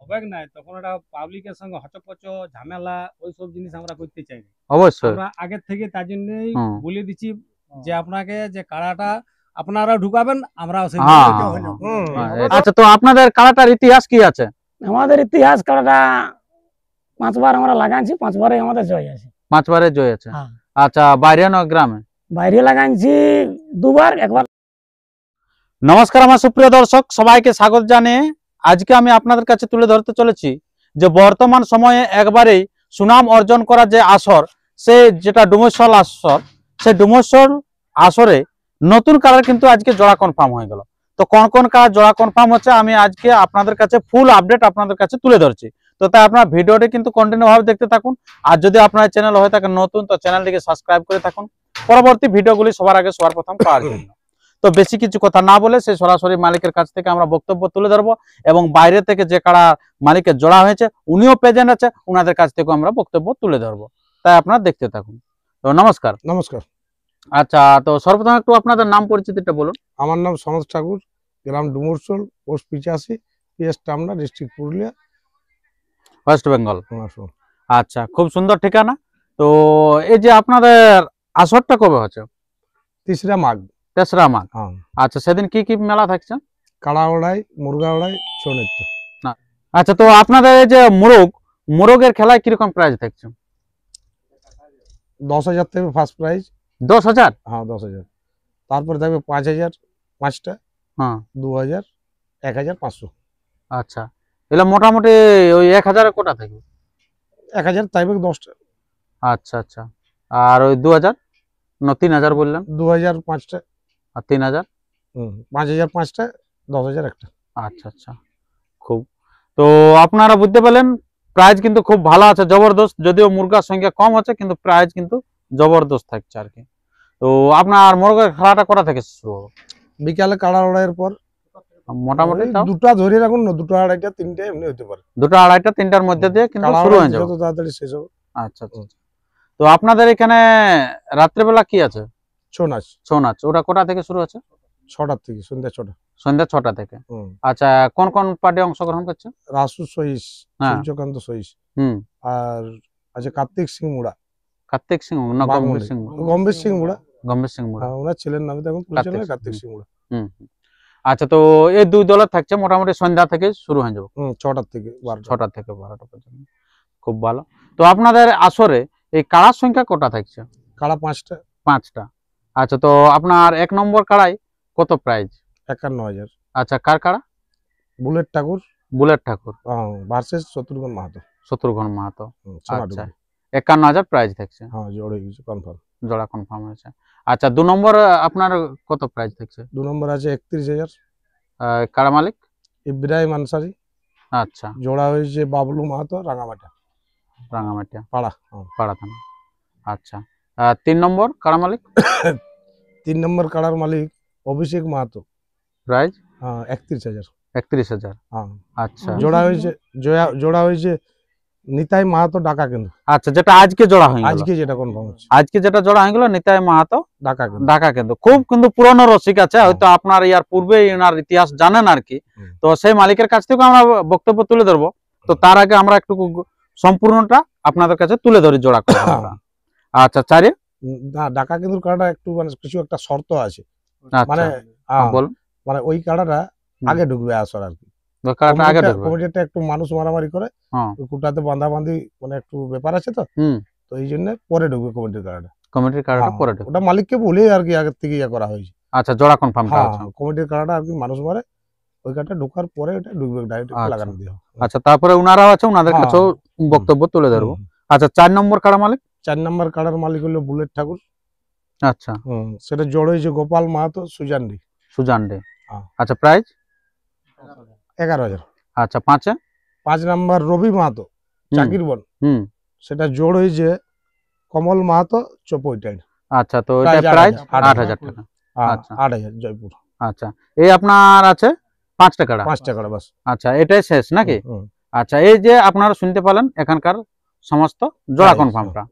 হবে না, তখন এটা পাবলিকের সঙ্গে হচপচ ঝামেলা ওইসব জিনিস আমরা করতে চাই না। অবশ্যই। আমরা আগের থেকে তার জন্যই হুম। বলে দিচ্ছি যে আপনাকে যে কাড়াটা আপনারা ঢুকাবেন, আমরাও সেই হ্যাঁ, আচ্ছা, তো আপনাদের কাড়াটার ইতিহাস কি আছে? আমাদের ইতিহাস কাড়াটা 5 বার আমরা লাগাইছি, 5 বারে আমাদের জয় আছে। 5 বারে জয় আছে। হ্যাঁ। আচ্ছা, বাইরে না গ্রামে? বাইরে লাগাইছি 2 বার, একবার। নমস্কার আমার সুপ্রিয় দর্শক, সবাইকে স্বাগত জানিয়ে আজকে আমি আপনাদের কাছে তুলে ধরতে চলেছি যে বর্তমান সময়ে একবারেই সুনাম অর্জন করা যে আসর, সে যেটা ডুমুরসল আসর, সেই ডুমুরসল আসরে নতুন কাড়ার কিন্তু আজকে জোড়া কনফার্ম হয়ে গেল। তো কোন কোন কাড়ার জোড়া কনফার্ম হচ্ছে আমি আজকে আপনাদের কাছে ফুল আপডেট আপনাদের কাছে তুলে ধরছি। তো তাই আপনার ভিডিওটি কিন্তু কন্টিনিউ ভাবে দেখতে থাকুন। আর যদি আপনার চ্যানেল হয়ে থাকে নতুন, তো চ্যানেলটিকে সাবস্ক্রাইব করে থাকুন পরবর্তী ভিডিওগুলি সবার আগে সবার প্রথম পাওয়ার জন্য। তো বেশি কিছু কথা না বলে সে সরাসরি মালিকের কাছ থেকে আমরা বক্তব্য তুলে ধরবো, এবং বাইরে থেকে যে কাড়া মালিকের জোড়া হয়েছে উনিও প্রেজেন্ট আছে, উনাদের কাছ থেকে আমরা বক্তব্য তুলে ধরবো। তাই আপনারা দেখতে থাকুন। তো নমস্কার। নমস্কার। আচ্ছা, তো সর্বপ্রথম একটু আপনাদের নাম পরিচিতিটা বলুন। আমার নাম সনদ ঠাকুর, গ্রাম Dumursol, post 85, PS Tamna, district Purulia, West Bengal. আসুন। আচ্ছা, খুব সুন্দর ঠিকানা। তো এই যে আপনাদের আসরটা কবে হচ্ছে? 3রা মাঘ। 3রা মাঘ। হ্যাঁ। আচ্ছা, সেদিন কি কি মেলা থাকছে? কাড়া ওড়াই, মুরগা ওড়াই, ছৌ নৃত্য। আচ্ছা, তো আপনাদের এই যে মোরগের খেলায় কিরকম প্রাইজ থাকছে? 10,000 থেকে ফার্স্ট প্রাইজ। 10,000? হ্যাঁ, 10,000। তারপরে থাকবে 5,000 5টা, হ্যাঁ, 2,000, 1,500। আচ্ছা, এগুলো মোটামুটি ওই 1,000 কোটা থাকবে? 1,000 থাকবে 10টা। আচ্ছা আচ্ছা, আর ওই 2,000 না 3,000 বললেন? 2,000 5টা। আর 3,000? 5,000 5টা, 10,000 একটা। আচ্ছা আচ্ছা, খুব। তো আপনারা বুঝতে পারলেন প্রাইজ কিন্তু খুব ভালো আছে, জবরদস্ত। যদিও মুরগার সংখ্যা কম আছে কিন্তু প্রাইজ কিন্তু জবরদস্ত থাকছে আর কি। তো আপনার মুরগের খেলাটা করা থেকে শুরু হবে? বিকালে কাড়া ওড়াইয়ের পর মোটামুটি দুটা ধরে রাখুন না, 2টা 2.5টা 3টে এমনি হতে পারে। 2টা 2.5টা 3টার মধ্যে দিয়ে কিন্তু শুরু হয়ে যাবে, যত তাড়াতাড়ি শেষ হবে। আচ্ছা আচ্ছা। তো আপনাদের এখানে রাত্রেবেলা কি আছে? ছৌ নাচ। ছৌ নাচ, ওটা কোটা থেকে শুরু আছে? 6টা থেকে, সন্ধ্যা 6টা। সন্ধ্যা 6টা থেকে। আচ্ছা, কোন কোন পার্টি অংশগ্রহণ করছে? রাসু সহিস, হ্যাঁ। সূর্যকান্ত সহিস, আর আছে কার্তিক সিং মুড়া। কার্তিক সিং না গম্ভীর সিং? গম্ভীর সিং মুড়া। গম্ভীর সিং মুড়া, ওনার ছেলের নামে তখন পরিচয় কার্তিক সিং মুড়া। আচ্ছা, তো এই দুই দলের থাকছে মোটামুটি সন্ধ্যা থেকে শুরু হয়ে যাবে। 6টা থেকে 12টা। 6টা থেকে 12টা পর্যন্ত। খুব ভালো। তো আপনাদের আসরে এই কাড়ার সংখ্যা কটা থাকছে? কাড়া 5টা। 5টা। আচ্ছা, তো আপনার 1 নম্বর কাড়াই কত প্রাইজ? 51,000। আচ্ছা, কার কাড়া? বুলেট ঠাকুর। বুলেট ঠাকুর ভার্সেস শত্রুঘ্ন মাহাতো। শত্রুঘ্ন মাহাতো। আচ্ছা, 51,000 প্রাইজ থাকছে। হ্যাঁ, জোড়া হয়ে গেছে, কনফার্ম। জোড়া কনফার্ম হয়েছে। আচ্ছা, 2 নম্বর আপনার কত প্রাইজ থাকছে? 2 নম্বর আছে 31,000। কাড়া মালিক? ইব্রাহিম আনসারি। আচ্ছা, জোড়া হয়েছে বাবলু মাহাতো, রাঙামাটা। রাঙামাটিয়া পাড়া। পাড়া থানা। আচ্ছা, 3 নম্বর কাড়া মালিক? 3 নম্বর কাড়ার মালিক অভিষেক মাহাতো। প্রাইজ? 31,000। 31,000। আচ্ছা, জোড়া হয়েছে নিতাই মাহাতো, ঢাকা কেন্দ্র। আচ্ছা, যেটা আজকে জোড়া হয়ে গেল, আজকে যেটা কনফার্ম হচ্ছে, আজকে যেটা জোড়া হয়ে গেল নিতাই মাহাতো, ঢাকা কেন্দ্র। খুব কিন্তু পুরনো রসিক আছে, হয়তো আপনার ইয়ার পূর্বে এনার ইতিহাস জানেন আর কি। তো সেই মালিকের কাছ থেকে আমরা বক্তব্য তুলে ধরবো। তো তার আগে আমরা একটু সম্পূর্ণটা আপনাদের কাছে তুলে ধরি জোড়া করে। আচ্ছা, চারে না, ঢাকা কেন্দ্র কাড়াটা একটু মানে কিছু একটা শর্ত আছে। মানে বলুন। মানে ওই কাড়াটা আগে ঢুকবে আসর আর কি। কমিটিটা একটু মানুষ মারামারি করে, কুটাতে বাঁধাবাঁধি মানে একটু ব্যাপার আছে, তো তো এই জন্য পরে ঢুকবে কমিটির কাড়াটা পরে ঢুকবে। ওটা মালিককে বলে আর কি আগে থেকে ইয়ে করা হয়েছে। আচ্ছা, জোড়া কনফার্ম কমিটির কাড়াটা আর কি মানুষ মারে, ওই কাড়াটা ঢোকার পরে এটা ঢুকবে, ডাইরেক্ট লাগানো দিয়ে। আচ্ছা, তারপরে উনারাও আছে, উনাদের কাছেও বক্তব্য তুলে ধরবো। আচ্ছা, 4 নম্বর কাড়া মালিক? 4 নম্বর কাড়ার মালিক হলো বুলেট ঠাকুর। আচ্ছা, সেটা জড় হয়েছে গোপাল মাহাতো, সুজানডি। আচ্ছা, প্রাইস? 11,000। আচ্ছা, 5 নম্বর রবি মাহাতো, চাকিরবন। সেটা জোড় হয়েছে কমল মাহাতো, চৌপইটাই। আচ্ছা, তো এটা প্রাইস 8,000 টাকা। আচ্ছা, 8,000 জয়পুর। আচ্ছা, এই আপনার আছে 5টা কাড়া? 5টা কাড়া বাস। আচ্ছা, এটাই শেষ নাকি? আচ্ছা, এই যে আপনারা শুনতে পেলেন এখানকার সমস্ত জোড়া কনফার্মটা।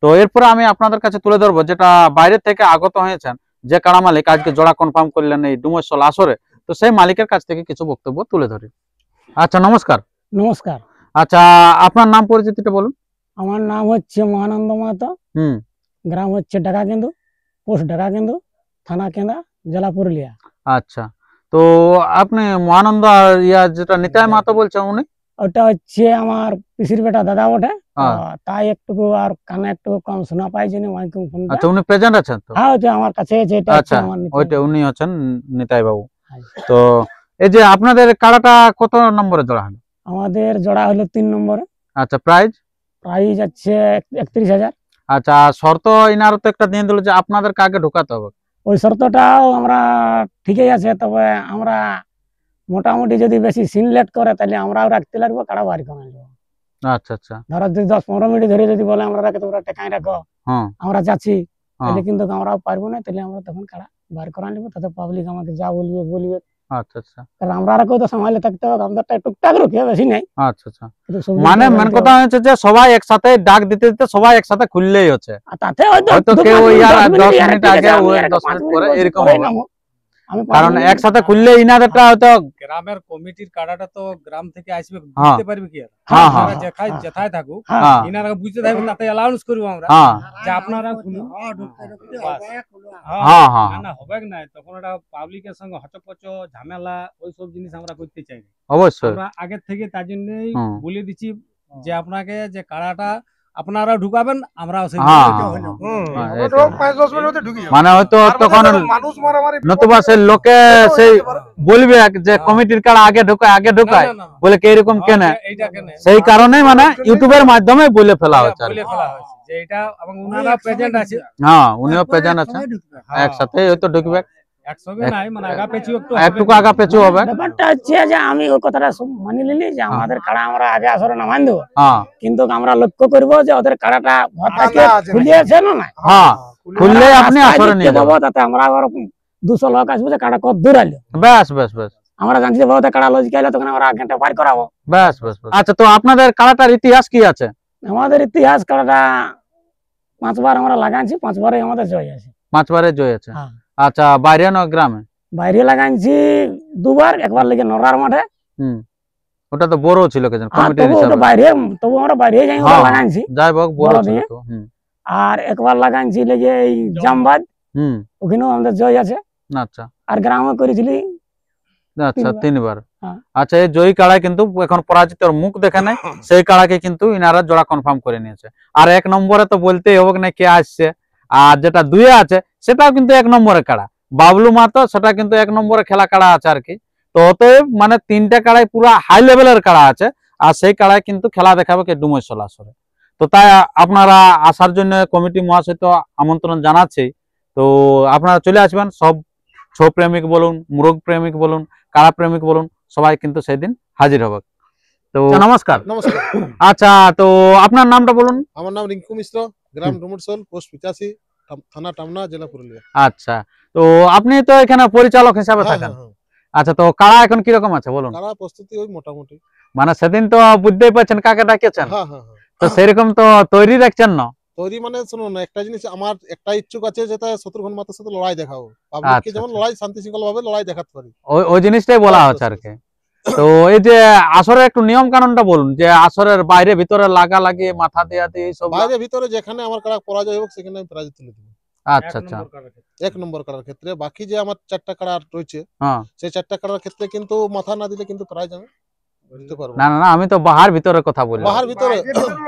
তো এরপরে আমি আপনাদের কাছে তুলে ধরবো যেটা বাইরে থেকে আগত হয়েছেন, যে কাড়া মালিক আজকে জোড়া কনফার্ম করলেন এই ডুমুরসল আসরে। তো সেই মালিকের কাছ থেকে কিছু বক্তব্য তুলে ধরি। আচ্ছা, নমস্কার। নমস্কার। আচ্ছা, আপনার নাম পরিচিতিটা বলুন। আমার নাম হচ্ছে মহানন্দ মাহাতো। হুম। গ্রাম হচ্ছে ডাকাকেন্দু, পোস্ট ডাকাকেন্দু, থানা কেন্দা, জেলা পুরুলিয়া। আচ্ছা, তো আপনি মহানন্দ আর যেটা নিতাই মাহাতো বলছেন উনি? ওটা হচ্ছে আমার পিসির বেটা দাদা বটে। হ্যাঁ। তাই একটু আর কানে একটু কম শোনা পাই জন্য মাইক্রোফোন ফোনটা। আচ্ছা, উনি প্রেজেন্ট আছেন তো? হ্যাঁ, ওটা আমার কাছে আছে। এটা আচ্ছা, আমার নিতাই ওইটা উনি হচ্ছেন নিতাই বাবু। হ্যাঁ। তো এই যে আপনাদের কাড়াটা কত নম্বরে জোড়া হলো? আমাদের জোড়া হলো 3 নম্বরে। আচ্ছা, প্রাইজ? প্রাইজ আছে 31,000। আচ্ছা, শর্ত ইনারও তো একটা দিয়ে দিল যে আপনাদের কাকে ঢোকাতে হবে। ওই শর্তটাও আমরা ঠিকই আছে, তবে আমরা মোটামুটি যদি বেশি সিনলেট করে তাহলে আমরাও রাখতে লাগবো, কাড়া বাড়ি করে নেবো। আচ্ছা আচ্ছা। ধরো যদি 10-15 মিনিট ধরে যদি বলে আমরা রাখে তোমরা টেকাই রাখো, হ্যাঁ আমরা যাচ্ছি, হ্যাঁ। তাহলে কিন্তু আমরাও পারবো না। তাহলে আমরা তখন কাড়া বার করে নেবো, তাতে পাবলিক আমাকে যা বলবে। আচ্ছা আচ্ছা। কারণ আমরা রাখো তো সামালে থাকতে হবে, আমাদেরটা টুকটাক রুখে বেশি নাই। আচ্ছা আচ্ছা। কিন্তু সব মানে দিকে মেন রাখতে কথা হবে। হচ্ছে যে সবাই একসাথে ডাক দিতে দিতে সবাই একসাথে খুললেই হচ্ছে। আর তাতে হয়তো হয়তো দু কেউ পাঁচ মিনিট, ইয়ার 10 মিনিট 10 ইয়ার মিনিট ঠিক আগে আছে, আমি ওই আর 10 5 মিনিট মিনিট পরে বলছি, এরকম পরেই হবে। নামো। আমি 5 কারণ মিনিট একসাথে খুললে ইনাদেরটা হয়তো গ্রামের কমিটির কাড়াটা তো গ্রাম থেকে আসবে, হ্যাঁ। বুঝতে পারবে কি আর হ্যাঁ, হ্যাঁ, আপনারা হ্যাঁ, যেথায় থাকুক হ্যাঁ, ইনারা বুঝতে থাকবে, তাতে অ্যালাউন্স করবো আমরা হ্যাঁ যে আপনারা খুলুন। বাস। হ্যাঁ, হ্যাঁ। না না হবে না, তখন এটা পাবলিকের সঙ্গে হচপচ ঝামেলা ওইসব জিনিস আমরা করতে চাই না। অবশ্যই। আমরা আগের থেকে তার জন্যই হুম। বলে দিচ্ছি যে আপনাকে যে কাড়াটা আপনারা ঢুকাবেন, আমরাও সেই হ্যাঁ, ঢুকাতে হ্যাঁ, হইলো। হ্যাঁ, হ্যাঁ, এটা। এটা। মানে হয়তো তখন নতুবা সেই লোকে সেই বলবে যে কমিটির কাড়া আগে ঢোকায় না, না, না। বলে কি এরকম কেন, এইটা কেন? সেই কারণে মানে ইউটিউবের মাধ্যমে বলে ফেলা হচ্ছে আর কি। বলে ফেলা হয়েছে যে এটা, এবং ওনারা প্রেজেন্ট আছে। হ্যাঁ, উনিও প্রেজেন্ট আছেন, হ্যাঁ, একসাথে হয়তো ঢুকবে, একসঙ্গে নাই, মানে আগা পেছু একটু একটুকু আগা পেছু হবে। ব্যাপারটা হচ্ছে যে আমি ওই কথাটা মানি নিলি যে আমাদের কাড়া আমরা আগে আসরে নামান দেবো, হ্যাঁ কিন্তু আমরা লক্ষ্য করবো যে ওদের কাড়াটা ঘর থেকে খুলিয়েছে না নাই। হ্যাঁ, খুললে আমরা আপনি রাস্তায় আসরে দেখতে নিয়ে পাবো, যাবেন। তাতে আমরা আবার 200 লোক আসবো যে কাড়া কত দূর আলো। ব্যাস ব্যাস ব্যাস আমরা জানছি যে বহুত কাড়া লজিক আইলো, তখন আমরা আগে বার করাবো। ব্যাস ব্যাস ব্যাস। আচ্ছা, তো আপনাদের কাড়াটার ইতিহাস কি আছে? আমাদের ইতিহাস কাড়াটা 5 বার আমরা লাগাইছি, 5 বারে আমাদের জয় আছে। 5 বারে জয় আছে। হ্যাঁ। আচ্ছা, বাইরে না গ্রামে? বাইরে লাগাইছি 2 বার, একবার লেগে নরার মাঠে। হুম, ওটা তো বড় ছিল কেন আর কমিটির তবু ওটা হিসাবে? বাইরে, তবু আমরা বাইরে যাই ওটা হ্যাঁ, লাগাইছি। যাই হোক বড় বড় ছিল দিয়ে। তো। হুম আর একবার লাগাইছি লেগে এই জামবাদ, হুম। ওখানেও আমাদের জয় আছে। আচ্ছা আর গ্রামে করেছিলি আচ্ছা, 3 3 বার। হ্যাঁ। আচ্ছা, এই জয়ী কাড়ায় কিন্তু এখন পরাজিতর মুখ দেখে নাই, সেই কাড়াকে কিন্তু ইনারা জোড়া কনফার্ম করে নিয়েছে। আর 1 নম্বরে তো বলতেই হবে না কে আসছে, আর যেটা 2 এ আছে সেটাও কিন্তু 1 নম্বরে কাড়া, বাবলু মাহাতো, সেটা কিন্তু 1 নম্বরে খেলা কাড়া আছে আর কি। তো অতএব মানে 3টে কাড়াই পুরো হাই লেভেলের কাড়া আছে, আর সেই কাড়ায় কিন্তু খেলা দেখাবে কে ডুমরসল আসরে। তো তাই আপনারা আসার জন্য কমিটি মহাশয় তো আমন্ত্রণ জানাচ্ছি। তো আপনারা চলে আসবেন, সব ছৌ প্রেমিক বলুন, মুরগ প্রেমিক বলুন, কাড়া প্রেমিক বলুন, সবাই কিন্তু সেদিন হাজির হবে। তো নমস্কার। নমস্কার। আচ্ছা, তো আপনার নামটা বলুন। আমার নাম রিঙ্কু মিশ্র, গ্রাম ডুমুরসোল, পোস্ট 85, থানা টামনা, জেলা পুরুলিয়া। আচ্ছা, তো আপনি তো এখানে পরিচালক হিসাবে হ্যাঁ, থাকেন। হ্যাঁ, হ্যাঁ। আচ্ছা, তো কাড়া এখন কিরকম আছে বলুন? কারা প্রস্তুতি ওই মোটামুটি। মানে সেদিন তো বুঝতেই পারছেন কাকে ডাকেছেন, হ্যাঁ, হ্যাঁ, হ্যাঁ। তো সেরকম তো তৈরি রাখছেন না? তৈরি মানে শুনুন, একটা জিনিস আমার একটা ইচ্ছুক আছে, যেটা শত্রুঘ্ন মাতার সাথে লড়াই দেখাবো, পাবলিককে আচ্ছা, যেমন আচ্ছা। লড়াই শান্তি শৃঙ্খলা ভাবে লড়াই দেখাতে পারি। ওই জিনিসটাই বলা হচ্ছে আর কি। তো এই যে আসরের একটু নিয়ম কানুনটা বলুন, যে আসরের বাইরে ভিতরে লাগা লাগি, মাথা দেয়া দিয়ে সব। বাইরে ভিতরে যেখানে আমার কারা পরাজয় হোক সেখানে আমি প্রাইজ তুলে দেবো। আচ্ছা আচ্ছা। 1 নম্বর কারার ক্ষেত্রে। বাকি যে আমার 4টা কারা রয়েছে, হ্যাঁ। সেই 4টা কারার ক্ষেত্রে কিন্তু মাথা না দিলে কিন্তু প্রাইজ আমি দিতে পারবো না না না, আমি তো বাহার ভিতরের কথা বলি। বাহার ভিতরে,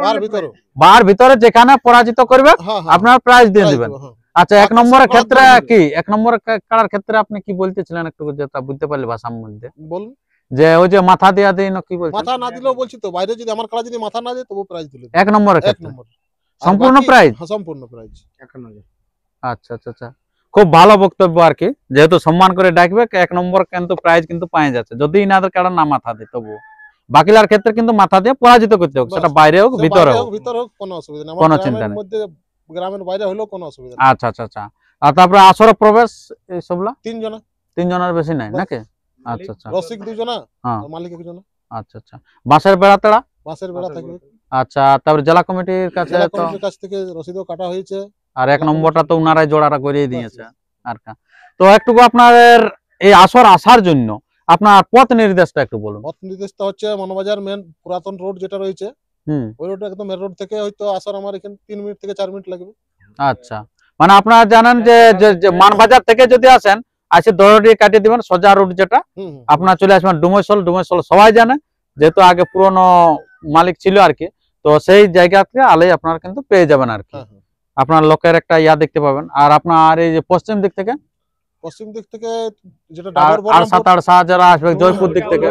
বাহার ভিতরে। বাহার ভিতরে যেখানে পরাজিত করবে হ্যাঁ, হ্যাঁ, আপনার প্রাইজ দিয়ে প্রাইজ দিবেন। দেবো, হ্যাঁ। আচ্ছা, 1 বাকি নম্বরের সব ক্ষেত্রে বাদ কি 1 নম্বরের কাড়ার ক্ষেত্রে আপনি কি বলতেছিলেন একটু, যেটা বুঝতে পারলি ভাষার মধ্যে, বলুন। যে ওই যে মাথা দেয়া দিয়ে না কি বলছেন? মাথা না দিলেও বলছি তো, বাইরে যদি আমার কারা যদি মাথা না দেয় তবু প্রাইজ তুলে দেবো। 1 নম্বরের 1 ক্ষেত্রে নম্বর। আর সম্পূর্ণ বাকি- প্রাইজ? হ্যাঁ, সম্পূর্ণ প্রাইজ। আচ্ছা আচ্ছা আচ্ছা, খুব ভালো বক্তব্য আর কি, যেহেতু সম্মান করে ডাকবে 1 নম্বর কিন্তু প্রাইজ কিন্তু পাওয়া যাচ্ছে, যদি ইনাদের কারণ না মাথা দেয় তবু। বাকিলার ক্ষেত্রে কিন্তু মাথা দিয়ে পরাজিত করতে হোক, সেটা বাইরে হোক সে ভিতরে বাইরে হোক। হোক, ভিতরে হোক, কোনো অসুবিধা নেই। কোনো আমার চিন্তা গ্রামের নেই। মধ্যে, গ্রামের বাইরে হলেও কোনো অসুবিধা নেই। আচ্ছা আচ্ছা আচ্ছা। আর তারপরে আসরে প্রবেশ এইসবলা 3 জনা, 3 জনের বেশি নাই বাস। নাকি? আচ্ছা আচ্ছা রসিক 2 জনা, হ্যাঁ। আর মালিক 1 জনা। আচ্ছা আচ্ছা। বাঁশের বেড়া তেড়া? বাসের বেড়া থাকবে। আচ্ছা, তারপরে জেলা কমিটির কাছে জেলা তো, কমিটির কাছ থেকে রসিদও কাটা হয়েছে। আর 1 নম্বরটা তো উনারাই জোড়াটা করিয়ে দিয়েছে বাস। আর কা। তো একটু আপনাদের এই আসর আসার জন্য আপনার পথ নির্দেশটা একটু বলুন। পথ নির্দেশটা হচ্ছে মানবাজার মেন পুরাতন রোড যেটা রয়েছে, ওই রোড একদম মেন রোড থেকে হয়তো আসার আমার এখানে 3 মিনিট থেকে 4 মিনিট লাগবে। আচ্ছা, মানে আপনারা জানেন যে মানবাজার থেকে যদি আসেন আসে দরড়ি কাটিয়ে দিবেন সোজা রোড যেটা, আপনারা চলে আসবেন ডুমৈসল। ডুমৈসল সবাই জানে, যেহেতু আগে পুরনো মালিক ছিল আর কি, তো সেই জায়গা থেকে আলেই আপনারা কিন্তু পেয়ে যাবেন আর কি। আপনার লোকের একটা ইয়া দেখতে পাবেন। আর আপনার এই যে পশ্চিম দিক থেকে যেটা ডাবর আর যারা আসবে জয়পুর দিক থেকে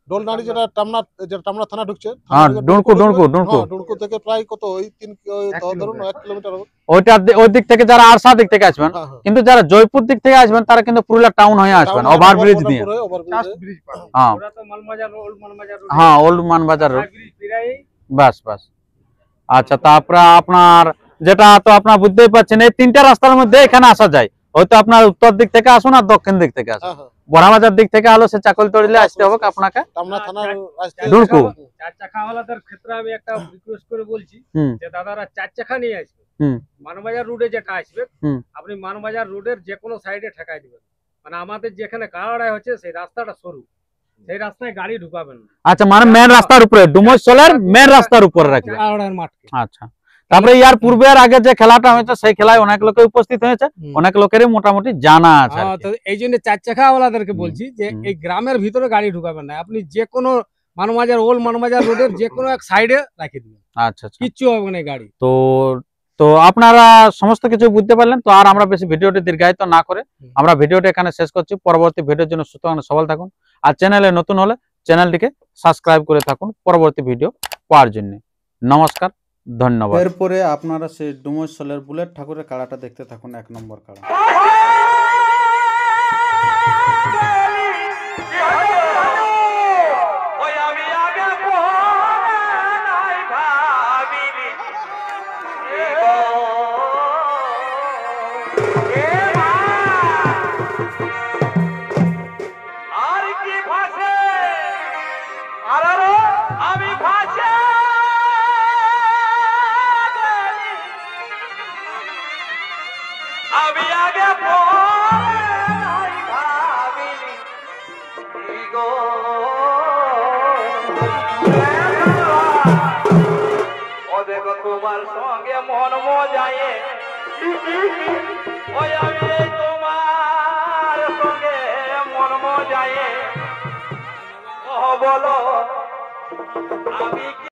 ডোলনাড়ি যেটা টামনা থানা ঢুকছে, ডুনকু থেকে প্রায় কত ওই 3 ধরুন 1 কিলোমিটার হবে। ওই দিক থেকে যারা আরসা দিক থেকে আসবেন, কিন্তু যারা জয়পুর দিক থেকে আসবেন তারা কিন্তু পুরুলিয়া টাউন হয়ে আসবেন ওভারব্রিজ দিয়ে। হ্যাঁ, ওল্ড মানবাজার রোড, বাস বাস। আচ্ছা, তারপরে আপনার যেটা তো আপনার বুঝতেই পারছেন এই 3টা রাস্তার মধ্যে এখানে আসা যায়। হয়তো আপনার উত্তর দিক থেকে আসুন আর দক্ষিণ দিক থেকে আসুন। বড়াবাজার দিক থেকে আলো সে চাকলতড়িলে আসতে হবে আপনাকে। ডুনকু 4 চাকাওয়ালাদের ক্ষেত্রে আমি একটা রিকোয়েস্ট করে বলছি যে দাদারা 4 চাকা নিয়ে আসবে, মানবাজার রোডে যেটা আসবে আপনি মানবাজার রোডের যে কোনো সাইডে ঠেকাই দিবেন। মানে আমাদের যেখানে কাড়াড়াই হচ্ছে সেই রাস্তাটা সরু, সেই রাস্তায় গাড়ি ঢুকাবেন না। আচ্ছা, মানে মেন রাস্তার উপরে, ডুমৈসলের মেন রাস্তার উপরে রাখবেন কাড়াড়ার মাঠকে। আচ্ছা, তারপরে ইয়ার পূর্বে আর আগে যে খেলাটা হয়েছে সেই খেলায় অনেক লোকে উপস্থিত হয়েছে, অনেক লোকেরই মোটামুটি জানা আছে। তো এই জন্য 4 চাকাওয়ালাদেরকে বলছি যে এই গ্রামের ভিতরে গাড়ি ঢুকাবেন না, আপনি যে কোনো মানবাজার ওল্ড মানবাজার রোডের যে কোনো এক সাইডে রাখে দিবেন। আচ্ছা, কিচ্ছু হবে না গাড়ি। তো আপনারা সমস্ত কিছু বুঝতে পারলেন। তো আর আমরা বেশি ভিডিওটি দীর্ঘায়িত না করে আমরা ভিডিওটি এখানে শেষ করছি। পরবর্তী ভিডিওর জন্য সুস্থ সবল থাকুন, আর চ্যানেলে নতুন হলে চ্যানেলটিকে সাবস্ক্রাইব করে থাকুন পরবর্তী ভিডিও পাওয়ার জন্য। নমস্কার, ধন্যবাদ। এরপরে আপনারা সেই ডুমৈসলের বুলেট ঠাকুরের কাড়াটা দেখতে থাকুন, 1 নম্বর কাড়া। তোমার সঙ্গে মন মজায়ে, ওই আমি তোমার সঙ্গে মন মজায়ে, ও বলো আমি